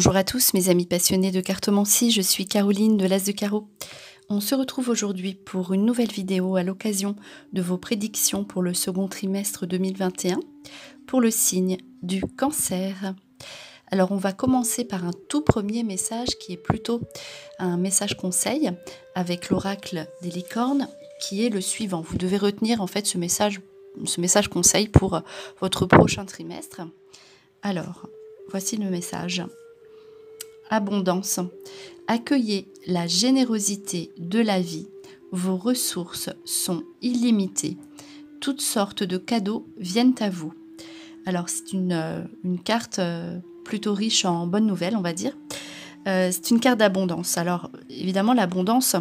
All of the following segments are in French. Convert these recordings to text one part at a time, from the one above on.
Bonjour à tous mes amis passionnés de cartomancie, je suis Caroline de l'As de Carreau. On se retrouve aujourd'hui pour une nouvelle vidéo à l'occasion de vos prédictions pour le second trimestre 2021 pour le signe du Cancer. Alors on va commencer par un tout premier message qui est plutôt un message conseil avec l'oracle des licornes qui est le suivant. Vous devez retenir en fait ce message conseil pour votre prochain trimestre. Alors, voici le message. Abondance. Accueillez la générosité de la vie. Vos ressources sont illimitées. Toutes sortes de cadeaux viennent à vous. Alors, c'est une carte plutôt riche en bonnes nouvelles, on va dire. C'est une carte d'abondance. Alors, évidemment, l'abondance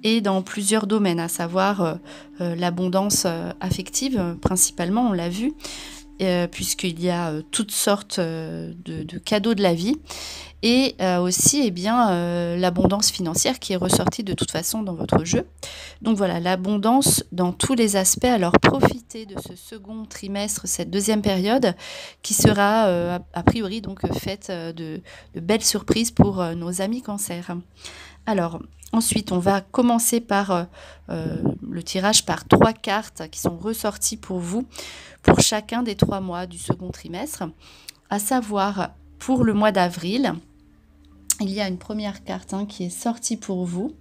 est dans plusieurs domaines, à savoir l'abondance affective, principalement, on l'a vu, puisqu'il y a toutes sortes de cadeaux de la vie. Et aussi l'abondance financière qui est ressortie de toute façon dans votre jeu. Donc voilà, l'abondance dans tous les aspects. Alors profitez de ce second trimestre, cette deuxième période qui sera a priori donc faite de belles surprises pour nos amis Cancer. Alors ensuite, on va commencer par le tirage par 3 cartes qui sont ressorties pour vous pour chacun des 3 mois du second trimestre, à savoir pour le mois d'avril. Il y a une première carte qui est sortie pour vous,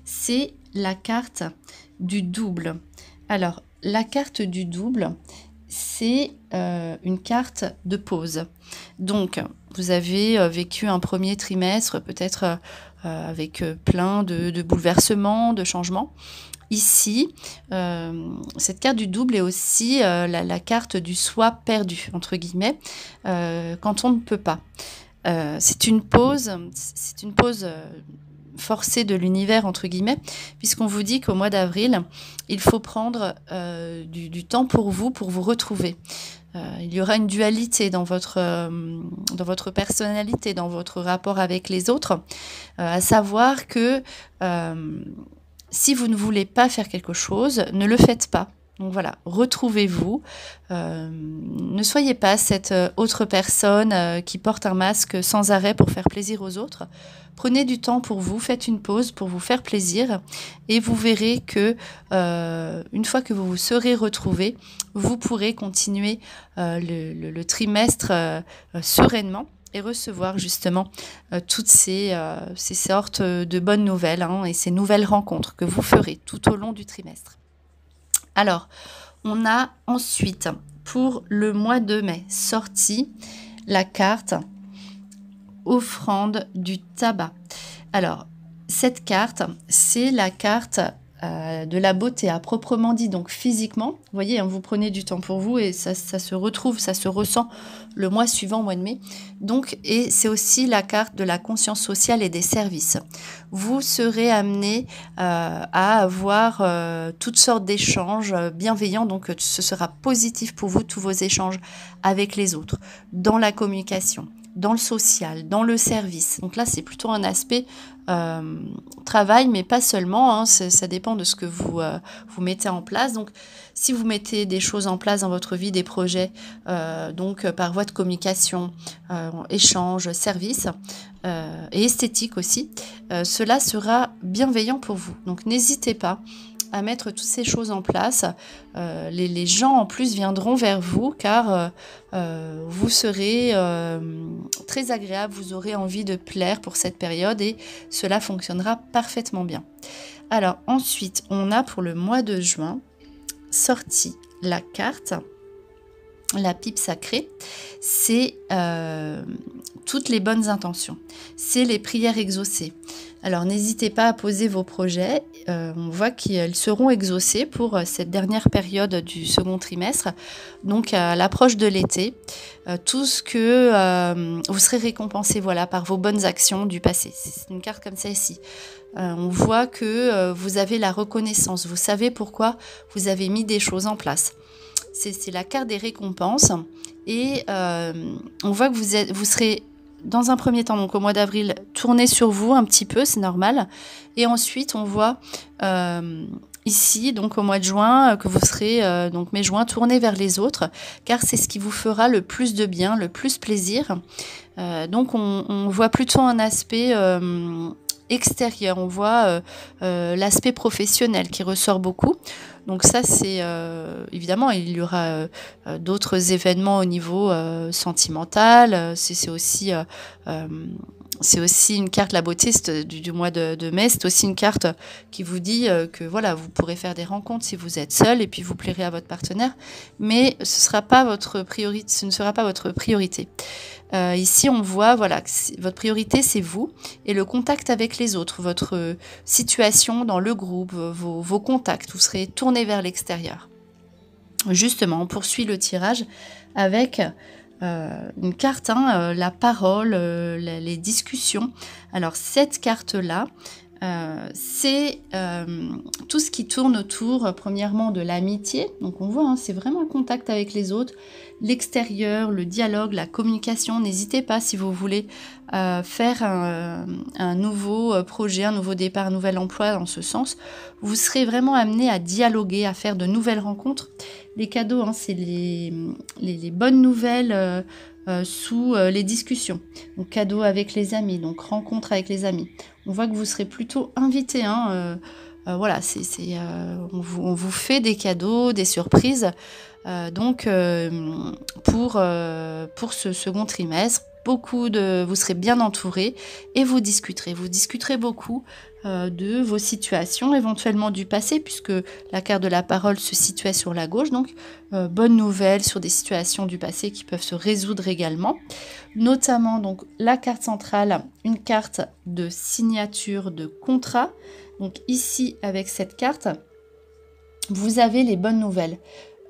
c'est la carte du double. Alors, la carte du double, c'est une carte de pause. Donc, vous avez vécu un premier trimestre, peut-être avec plein de bouleversements, de changements. Ici, cette carte du double est aussi la carte du soi perdu, entre guillemets, quand on ne peut pas. C'est une pause forcée de l'univers, entre guillemets, puisqu'on vous dit qu'au mois d'avril, il faut prendre du temps pour vous retrouver. Il y aura une dualité dans votre personnalité, dans votre rapport avec les autres, à savoir que si vous ne voulez pas faire quelque chose, ne le faites pas. Donc voilà, retrouvez-vous, ne soyez pas cette autre personne qui porte un masque sans arrêt pour faire plaisir aux autres. Prenez du temps pour vous, faites une pause pour vous faire plaisir et vous verrez que une fois que vous vous serez retrouvés, vous pourrez continuer le trimestre sereinement et recevoir justement toutes ces sortes de bonnes nouvelles et ces nouvelles rencontres que vous ferez tout au long du trimestre. Alors, on a ensuite, pour le mois de mai, sorti la carte offrande du tabac. Alors, cette carte, c'est la carte de la beauté à proprement dit, donc physiquement. Vous voyez, vous prenez du temps pour vous et ça se retrouve, ça se ressent le mois suivant, mois de mai. Donc, et c'est aussi la carte de la conscience sociale et des services. Vous serez amené à avoir toutes sortes d'échanges bienveillants, donc ce sera positif pour vous, tous vos échanges avec les autres, dans la communication, dans le social, dans le service. Donc là, c'est plutôt un aspect travail, mais pas seulement, ça dépend de ce que vous mettez en place. Donc, si vous mettez des choses en place dans votre vie, des projets, donc par voie de communication, échange, service, et esthétique aussi, cela sera bienveillant pour vous. Donc, n'hésitez pas à mettre toutes ces choses en place. Les gens en plus viendront vers vous car vous serez très agréable, vous aurez envie de plaire pour cette période et cela fonctionnera parfaitement bien. Alors ensuite, on a pour le mois de juin sorti la carte, la pipe sacrée, c'est toutes les bonnes intentions, c'est les prières exaucées. Alors n'hésitez pas à poser vos projets, on voit qu'ils seront exaucés pour cette dernière période du second trimestre, donc à l'approche de l'été, tout ce que vous serez récompensé par vos bonnes actions du passé. C'est une carte comme celle-ci. On voit que vous avez la reconnaissance, vous savez pourquoi vous avez mis des choses en place. C'est la carte des récompenses et on voit que vous serez dans un premier temps, donc au mois d'avril, tourné sur vous un petit peu, c'est normal. Et ensuite, on voit ici, donc au mois de juin, que vous serez, donc mai-juin, tourné vers les autres, car c'est ce qui vous fera le plus de bien, le plus plaisir. Donc on voit plutôt un aspect extérieur, on voit l'aspect professionnel qui ressort beaucoup. Donc ça, c'est évidemment, il y aura d'autres événements au niveau sentimental. C'est aussi une carte, la beauté du mois de mai, c'est aussi une carte qui vous dit que voilà, vous pourrez faire des rencontres si vous êtes seul et puis vous plairez à votre partenaire, mais ce ne sera pas votre priorité. Ici, on voit voilà, que votre priorité, c'est vous et le contact avec les autres, votre situation dans le groupe, vos contacts, vous serez tourné vers l'extérieur. Justement, on poursuit le tirage avec une carte, la parole, les discussions. Alors cette carte-là, c'est tout ce qui tourne autour, premièrement, de l'amitié. Donc on voit, c'est vraiment le contact avec les autres, l'extérieur, le dialogue, la communication. N'hésitez pas si vous voulez faire un nouveau projet, un nouveau départ, un nouvel emploi dans ce sens. Vous serez vraiment amené à dialoguer, à faire de nouvelles rencontres. Les cadeaux, c'est les bonnes nouvelles sous les discussions. Donc cadeaux avec les amis, donc rencontres avec les amis. On voit que vous serez plutôt invité. Voilà, on vous fait des cadeaux, des surprises. Donc pour ce second trimestre, vous serez bien entouré et vous discuterez beaucoup de vos situations, éventuellement du passé, puisque la carte de la parole se situait sur la gauche. Donc bonne nouvelle sur des situations du passé qui peuvent se résoudre également, notamment donc la carte centrale, une carte de signature de contrat. Donc ici, avec cette carte, vous avez les bonnes nouvelles.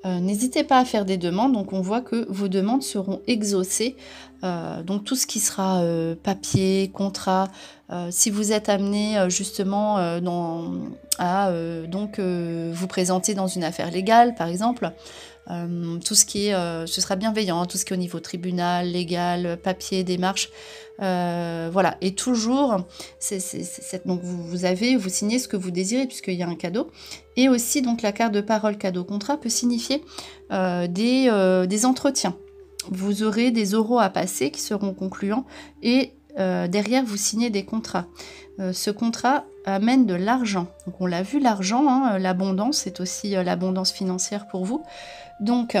N'hésitez pas à faire des demandes, donc on voit que vos demandes seront exaucées. Donc tout ce qui sera papier, contrat, si vous êtes amené justement à vous présenter dans une affaire légale, par exemple, tout ce qui est, ce sera bienveillant, tout ce qui est au niveau tribunal, légal, papier, démarche. Voilà, et toujours donc vous signez ce que vous désirez puisqu'il y a un cadeau, et aussi donc la carte de parole cadeau contrat peut signifier des entretiens. Vous aurez des oraux à passer qui seront concluants et derrière vous signez des contrats. Ce contrat amène de l'argent, donc on l'a vu, l'argent, l'abondance, c'est aussi l'abondance financière pour vous. Donc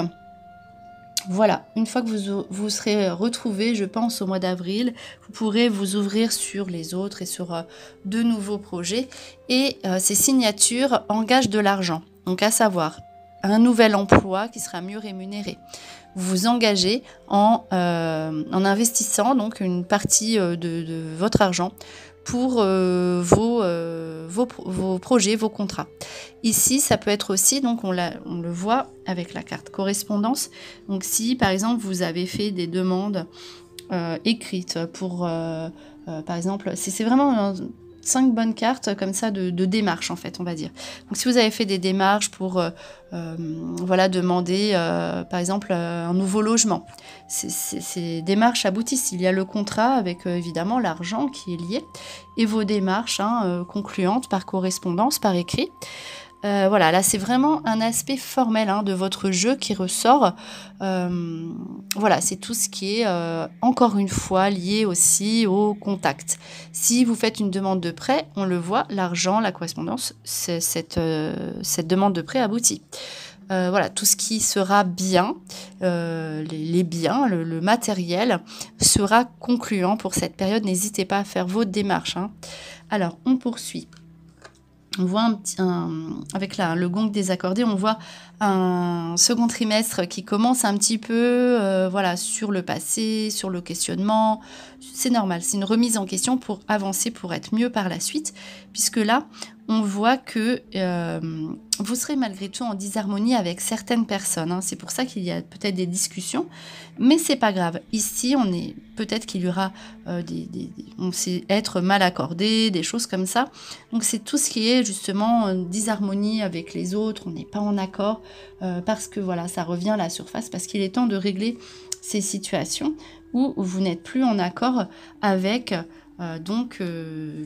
voilà, une fois que vous serez retrouvés, je pense au mois d'avril, vous pourrez vous ouvrir sur les autres et sur de nouveaux projets. Et ces signatures engagent de l'argent, donc à savoir un nouvel emploi qui sera mieux rémunéré. Vous vous engagez en investissant donc une partie de votre argent pour vos projets, vos contrats. Ici, ça peut être aussi, donc on le voit avec la carte correspondance. Donc si, par exemple, vous avez fait des demandes écrites pour, par exemple, c'est vraiment 5 bonnes cartes comme ça de démarches, en fait, on va dire. Donc si vous avez fait des démarches pour voilà, demander par exemple un nouveau logement, ces démarches aboutissent. Il y a le contrat avec évidemment l'argent qui est lié et vos démarches concluantes par correspondance, par écrit. Voilà, là c'est vraiment un aspect formel de votre jeu qui ressort. Voilà, c'est tout ce qui est encore une fois lié aussi au contact. Si vous faites une demande de prêt, on le voit, l'argent, la correspondance, cette demande de prêt aboutit. Voilà, tout ce qui sera bien, les biens, le matériel sera concluant pour cette période. N'hésitez pas à faire vos démarches. Alors, on poursuit. On voit avec le gong désaccordé, on voit un second trimestre qui commence un petit peu voilà, sur le passé, sur le questionnement. C'est normal, c'est une remise en question pour avancer, pour être mieux par la suite, puisque là, on voit que vous serez malgré tout en disharmonie avec certaines personnes. C'est pour ça qu'il y a peut-être des discussions, mais c'est pas grave. Ici, peut-être qu'il y aura on sait être mal accordé, des choses comme ça. Donc c'est tout ce qui est justement disharmonie avec les autres. On n'est pas en accord parce que voilà, ça revient à la surface, parce qu'il est temps de régler ces situations où vous n'êtes plus en accord avec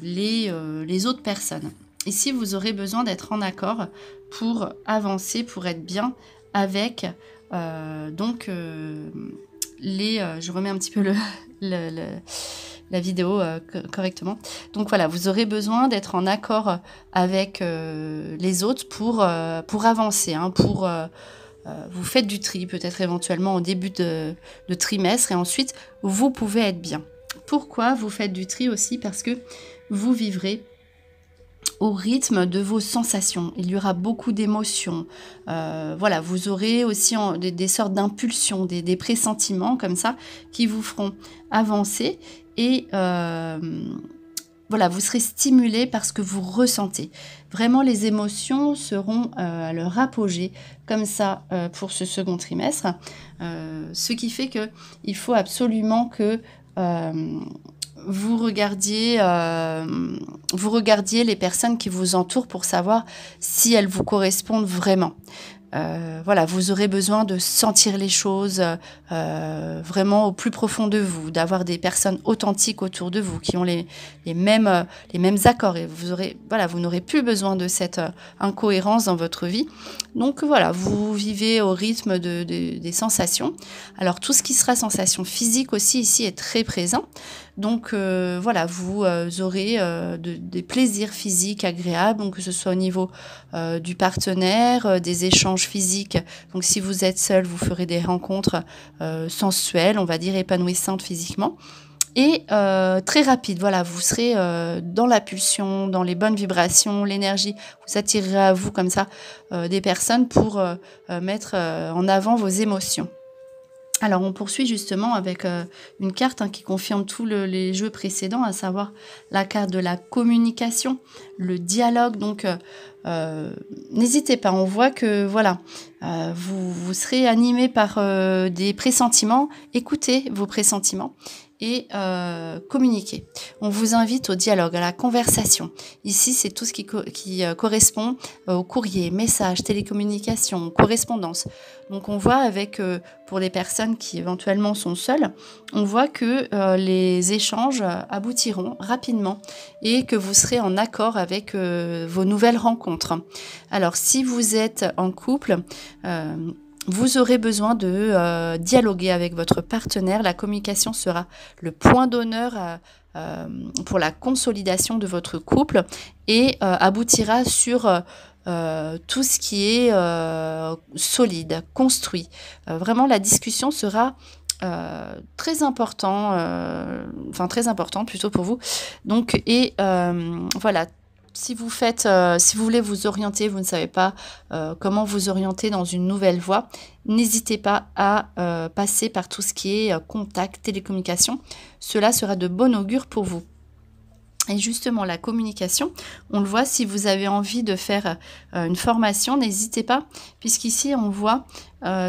les autres personnes. Ici, vous aurez besoin d'être en accord pour avancer, pour être bien avec je remets un petit peu la vidéo correctement. Donc voilà, vous aurez besoin d'être en accord avec les autres pour avancer, hein, vous faites du tri peut-être éventuellement au début de trimestre et ensuite vous pouvez être bien. Pourquoi vous faites du tri aussi? Parce que vous vivrez au rythme de vos sensations. Il y aura beaucoup d'émotions. Voilà, vous aurez aussi des sortes d'impulsions, des pressentiments comme ça qui vous feront avancer et voilà, vous serez stimulé par ce que vous ressentez. Vraiment, les émotions seront à leur apogée comme ça pour ce second trimestre. Ce qui fait qu'il faut absolument que vous regardiez les personnes qui vous entourent pour savoir si elles vous correspondent vraiment. Voilà, vous aurez besoin de sentir les choses vraiment au plus profond de vous, d'avoir des personnes authentiques autour de vous qui ont les mêmes accords et vous n'aurez plus besoin de cette incohérence dans votre vie. Donc voilà, vous vivez au rythme des sensations. Alors tout ce qui sera sensation physique aussi ici est très présent. Donc voilà, vous aurez des plaisirs physiques agréables, donc que ce soit au niveau du partenaire, des échanges physiques. Donc si vous êtes seul, vous ferez des rencontres sensuelles, on va dire épanouissantes physiquement. Et très rapide, voilà, vous serez dans la pulsion, dans les bonnes vibrations, l'énergie, vous attirerez à vous comme ça des personnes pour mettre en avant vos émotions. Alors on poursuit justement avec une carte qui confirme tous les jeux précédents, à savoir la carte de la communication, le dialogue. Donc n'hésitez pas, on voit que voilà, vous serez animé par des pressentiments, écoutez vos pressentiments et communiquer. On vous invite au dialogue, à la conversation. Ici, c'est tout ce qui correspond au courrier, messages, télécommunications, correspondance. Donc on voit avec, pour les personnes qui éventuellement sont seules, on voit que les échanges aboutiront rapidement et que vous serez en accord avec vos nouvelles rencontres. Alors si vous êtes en couple, vous aurez besoin de dialoguer avec votre partenaire. La communication sera le point d'honneur pour la consolidation de votre couple et aboutira sur tout ce qui est solide, construit. Vraiment, la discussion sera très importante plutôt pour vous. Donc, et voilà. Si vous voulez vous orienter, vous ne savez pas comment vous orienter dans une nouvelle voie, n'hésitez pas à passer par tout ce qui est contact, télécommunication. Cela sera de bon augure pour vous. Et justement, la communication, on le voit, si vous avez envie de faire une formation, n'hésitez pas, puisqu'ici, on voit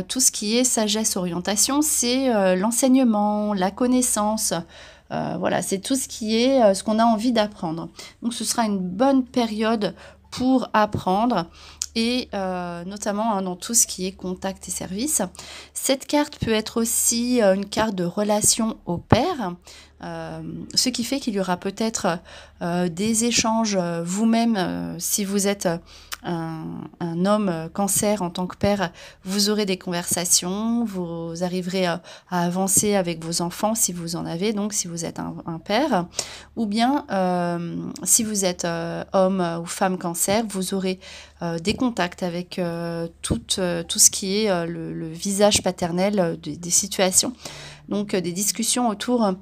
tout ce qui est sagesse, orientation, c'est l'enseignement, la connaissance. Voilà, c'est tout ce qui est ce qu'on a envie d'apprendre. Donc, ce sera une bonne période pour apprendre et notamment dans tout ce qui est contact et service. Cette carte peut être aussi une carte de relation au pair, ce qui fait qu'il y aura peut-être des échanges vous-même, si vous êtes un homme cancer en tant que père, vous aurez des conversations, vous arriverez à avancer avec vos enfants si vous en avez, donc si vous êtes un père, ou bien si vous êtes homme ou femme cancer, vous aurez des contacts avec tout ce qui est le visage paternel des situations. Donc des discussions autour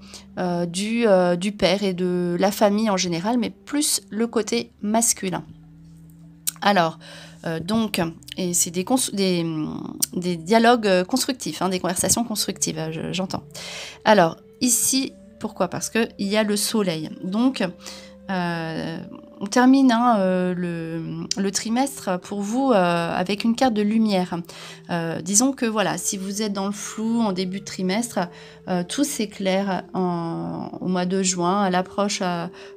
du père et de la famille en général, mais plus le côté masculin. Alors, donc, et c'est des dialogues constructifs, des conversations constructives, j'entends. Alors, ici, pourquoi? Parce qu'il y a le soleil. Donc, on termine le trimestre pour vous avec une carte de lumière. Disons que voilà, si vous êtes dans le flou en début de trimestre, tout s'éclaire au mois de juin, à l'approche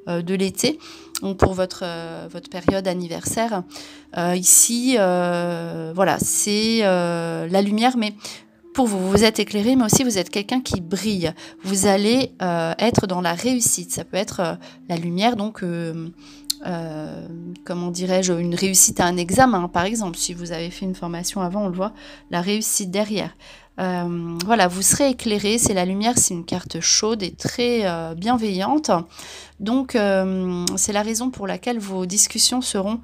de l'été. Donc pour votre période anniversaire, ici, voilà, c'est la lumière, mais pour vous, vous êtes éclairé, mais aussi vous êtes quelqu'un qui brille. Vous allez être dans la réussite. Ça peut être la lumière, donc, comment dirais-je, une réussite à un examen, par exemple. Si vous avez fait une formation avant, on le voit, la réussite derrière. Voilà, vous serez éclairé. C'est la lumière, c'est une carte chaude et très bienveillante. Donc, c'est la raison pour laquelle vos discussions seront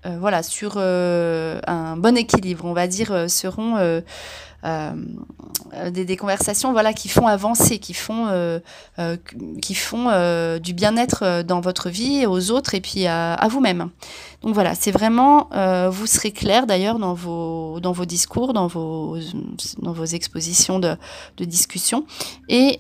voilà, sur un bon équilibre, on va dire, seront euh, des conversations voilà, qui font avancer, qui font du bien-être dans votre vie, et aux autres et puis à vous-même. Donc voilà, c'est vraiment, vous serez clair d'ailleurs dans vos discours, dans vos expositions de discussion. Et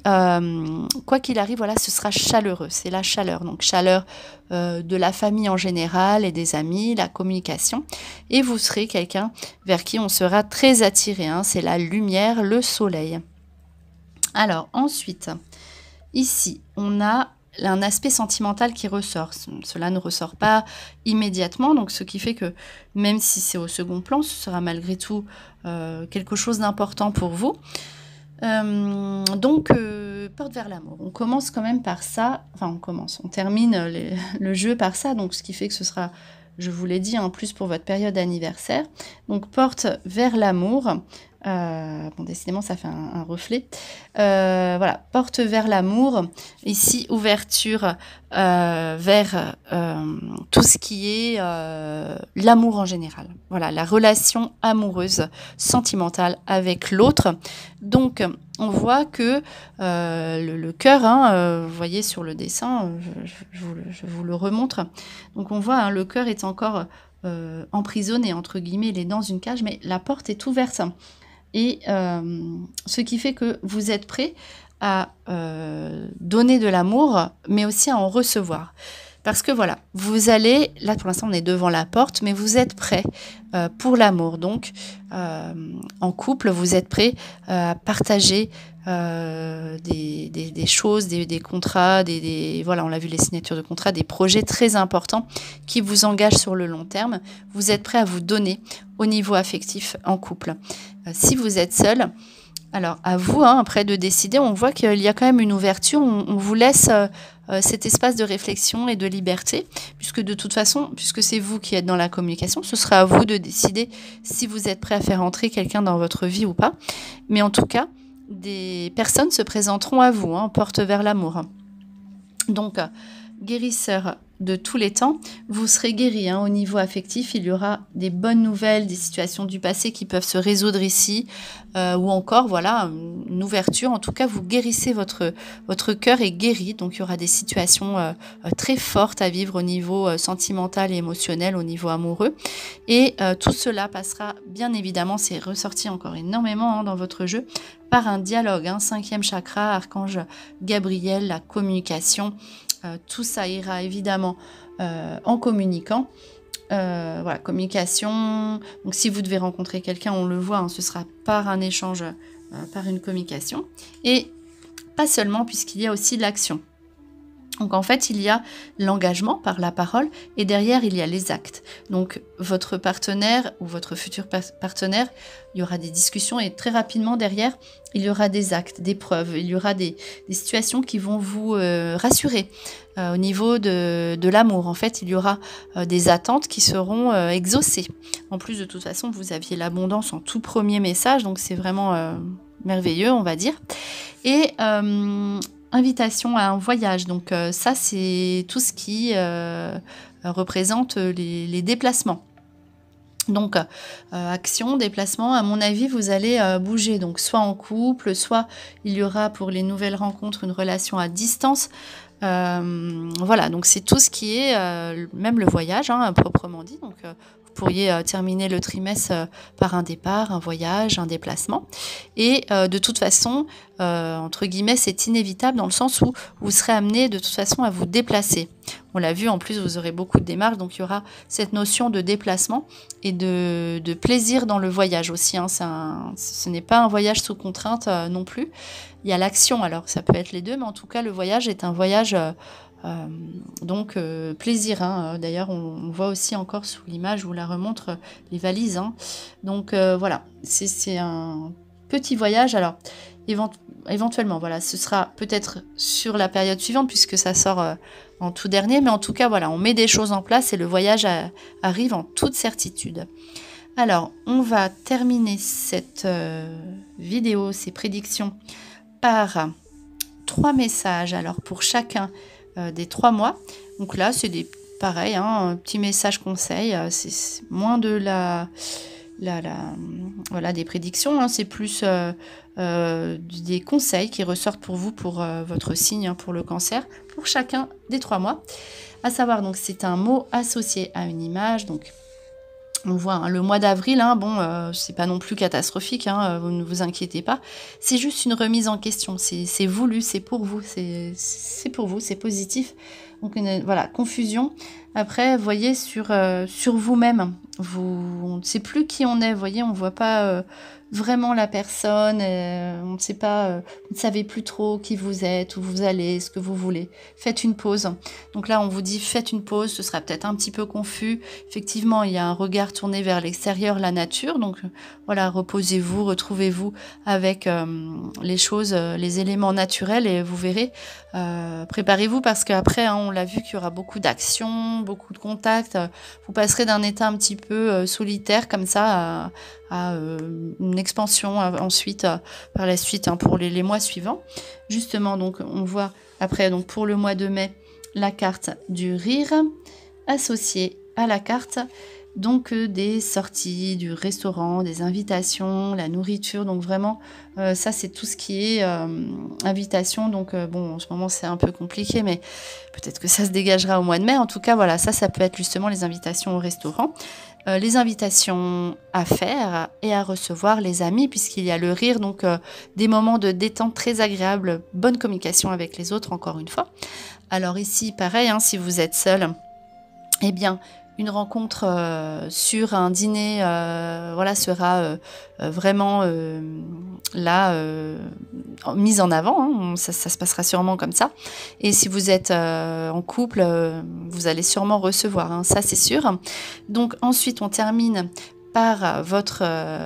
quoi qu'il arrive, voilà, ce sera chaleureux, c'est la chaleur. Donc chaleur de la famille en général et des amis, la communication. Et vous serez quelqu'un vers qui on sera très attiré, hein, c'est la lumière, le soleil. Alors ensuite, ici, on a un aspect sentimental qui ressort. Cela ne ressort pas immédiatement, donc ce qui fait que même si c'est au second plan, ce sera malgré tout quelque chose d'important pour vous. Donc, porte vers l'amour. On commence quand même par ça. Enfin, on termine le jeu par ça. Donc, ce qui fait que ce sera, je vous l'ai dit, en plus pour votre période anniversaire. Donc, porte vers l'amour. Bon, décidément, ça fait un reflet. Voilà, porte vers l'amour. Ici, ouverture vers tout ce qui est l'amour en général. Voilà, la relation amoureuse, sentimentale avec l'autre. Donc, on voit que le cœur, hein, vous voyez sur le dessin, je vous le remontre. Donc, on voit, hein, le cœur est encore emprisonné, entre guillemets, il est dans une cage, mais la porte est ouverte. Et ce qui fait que vous êtes prêt à donner de l'amour, mais aussi à en recevoir. Parce que voilà, vous allez, là pour l'instant on est devant la porte, mais vous êtes prêt pour l'amour. Donc en couple, vous êtes prêt à partager des choses, des contrats, voilà, on l'a vu, les signatures de contrats, des projets très importants qui vous engagent sur le long terme. Vous êtes prêt à vous donner au niveau affectif en couple. Si vous êtes seul, alors à vous, hein, après de décider, on voit qu'il y a quand même une ouverture, on vous laisse cet espace de réflexion et de liberté, puisque de toute façon, puisque c'est vous qui êtes dans la communication, ce sera à vous de décider si vous êtes prêt à faire entrer quelqu'un dans votre vie ou pas. Mais en tout cas, des personnes se présenteront à vous, hein, porte vers l'amour. Donc, guérisseur de tous les temps, vous serez guéri, hein, au niveau affectif. Il y aura des bonnes nouvelles, des situations du passé qui peuvent se résoudre ici, ou encore, voilà, une ouverture. En tout cas, vous guérissez, votre cœur est guéri. Donc, il y aura des situations très fortes à vivre au niveau sentimental et émotionnel, au niveau amoureux. Et tout cela passera, bien évidemment, c'est ressorti encore énormément, hein, dans votre jeu, par un dialogue, hein, 5e chakra, archange Gabriel, la communication. Tout ça ira évidemment en communiquant. Voilà, communication. Donc, si vous devez rencontrer quelqu'un, on le voit, hein, ce sera par un échange, par une communication. Et pas seulement, puisqu'il y a aussi l'action. Donc en fait, il y a l'engagement par la parole et derrière, il y a les actes. Donc votre partenaire ou votre futur partenaire, il y aura des discussions et très rapidement derrière, il y aura des actes, des preuves, il y aura des situations qui vont vous rassurer au niveau de l'amour. En fait, il y aura des attentes qui seront exaucées. En plus, de toute façon, vous aviez l'abondance en tout premier message, donc c'est vraiment merveilleux, on va dire. Et invitation à un voyage, donc ça c'est tout ce qui représente les déplacements. Donc action, déplacement, à mon avis vous allez bouger, donc soit en couple, soit il y aura pour les nouvelles rencontres une relation à distance. Voilà, donc c'est tout ce qui est même le voyage, hein, proprement dit. Donc vous pourriez terminer le trimestre par un départ, un voyage, un déplacement. Et de toute façon, entre guillemets, c'est inévitable dans le sens où vous serez amené de toute façon à vous déplacer. On l'a vu, en plus, vous aurez beaucoup de démarches, donc il y aura cette notion de déplacement et de plaisir dans le voyage aussi, hein. Ce n'est pas un voyage sous contrainte non plus. Il y a l'action, alors ça peut être les deux, mais en tout cas, le voyage est un voyage donc plaisir, hein. D'ailleurs on voit aussi encore sous l'image, je vous la remontre, les valises, hein. Donc voilà, c'est un petit voyage. Alors éventuellement, voilà, ce sera peut-être sur la période suivante puisque ça sort en tout dernier, mais en tout cas voilà, on met des choses en place et le voyage arrive en toute certitude. Alors, on va terminer cette vidéo, ces prédictions, par 3 messages. Alors, pour chacun des 3 mois. Donc là, c'est pareil, hein, un petit message conseil. C'est moins de voilà, des prédictions, hein, c'est plus des conseils qui ressortent pour vous, pour votre signe, hein, pour le cancer, pour chacun des 3 mois. À savoir, donc, c'est un mot associé à une image. Donc, on voit hein, le mois d'avril, hein, bon, c'est pas non plus catastrophique, hein, vous ne vous inquiétez pas. C'est juste une remise en question, c'est voulu, c'est pour vous, c'est pour vous, c'est positif. Donc voilà, confusion. Après, vous voyez, sur vous-même, on ne sait plus qui on est, vous voyez, on ne voit pas vraiment la personne, on ne sait pas, vous ne savez plus trop qui vous êtes, où vous allez, ce que vous voulez. Faites une pause. Donc là, on vous dit, faites une pause, ce sera peut-être un petit peu confus. Effectivement, il y a un regard tourné vers l'extérieur, la nature. Donc voilà, reposez-vous, retrouvez-vous avec les choses, les éléments naturels et vous verrez. Préparez-vous parce qu'après, hein, on l'a vu qu'il y aura beaucoup d'actions, beaucoup de contacts. Vous passerez d'un état un petit peu solitaire comme ça à une expansion ensuite, par la suite, hein, pour les mois suivants. Justement, donc on voit après, donc pour le mois de mai, la carte du rire associée à la carte donc des sorties, du restaurant, des invitations, la nourriture. Donc vraiment, ça c'est tout ce qui est invitation. Donc bon, en ce moment c'est un peu compliqué, mais peut-être que ça se dégagera au mois de mai. En tout cas, voilà, ça peut être justement les invitations au restaurant. Les invitations à faire et à recevoir les amis, puisqu'il y a le rire, donc des moments de détente très agréables, bonne communication avec les autres, encore une fois. Alors ici, pareil, hein, si vous êtes seul, eh bien, une rencontre sur un dîner voilà, sera vraiment mise en avant, hein, ça se passera sûrement comme ça. Et si vous êtes en couple, vous allez sûrement recevoir, hein, ça c'est sûr. Donc ensuite on termine par votre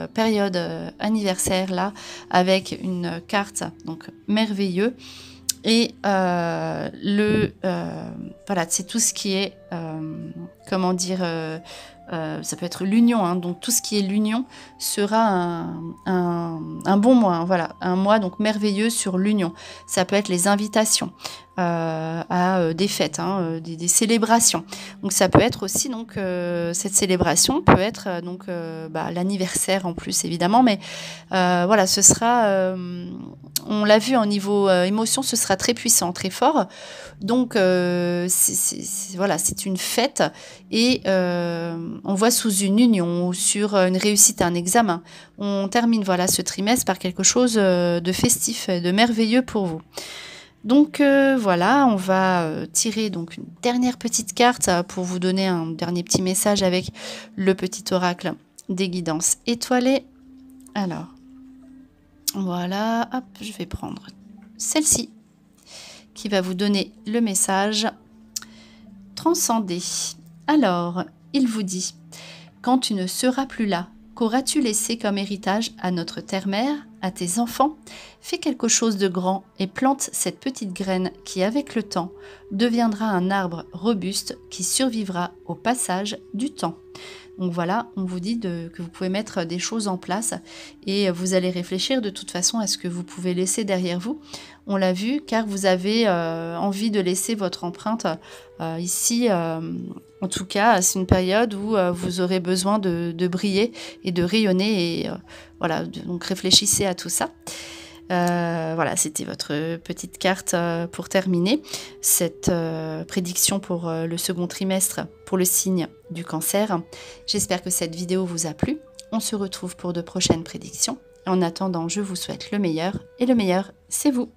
période anniversaire là, avec une carte donc merveilleux. Et voilà, c'est tout ce qui est, comment dire, ça peut être l'union, hein, donc tout ce qui est l'union sera un bon mois, hein, voilà, un mois donc merveilleux sur l'union. Ça peut être les invitations à des fêtes, hein, des célébrations. Donc ça peut être aussi, donc cette célébration peut être donc l'anniversaire en plus évidemment, mais voilà, ce sera, on l'a vu au niveau émotion, ce sera très puissant, très fort. Donc voilà, c'est une fête et on voit sous une union ou sur une réussite à un examen. On termine voilà ce trimestre par quelque chose de festif, de merveilleux pour vous. Donc voilà, on va tirer donc une dernière petite carte pour vous donner un dernier petit message avec le petit oracle des guidances étoilées. Alors, voilà, hop, je vais prendre celle-ci qui va vous donner le message transcender. Alors, il vous dit, quand tu ne seras plus là, qu'auras-tu laissé comme héritage à notre terre-mère, à tes enfants? Fais quelque chose de grand et plante cette petite graine qui, avec le temps, deviendra un arbre robuste qui survivra au passage du temps. Donc voilà, on vous dit que vous pouvez mettre des choses en place et vous allez réfléchir de toute façon à ce que vous pouvez laisser derrière vous. On l'a vu car vous avez envie de laisser votre empreinte ici. En tout cas, c'est une période où vous aurez besoin de briller et de rayonner. Et voilà, donc réfléchissez à tout ça. Voilà, c'était votre petite carte pour terminer cette prédiction pour le second trimestre pour le signe du cancer. J'espère que cette vidéo vous a plu. On se retrouve pour de prochaines prédictions. En attendant, je vous souhaite le meilleur et le meilleur, c'est vous.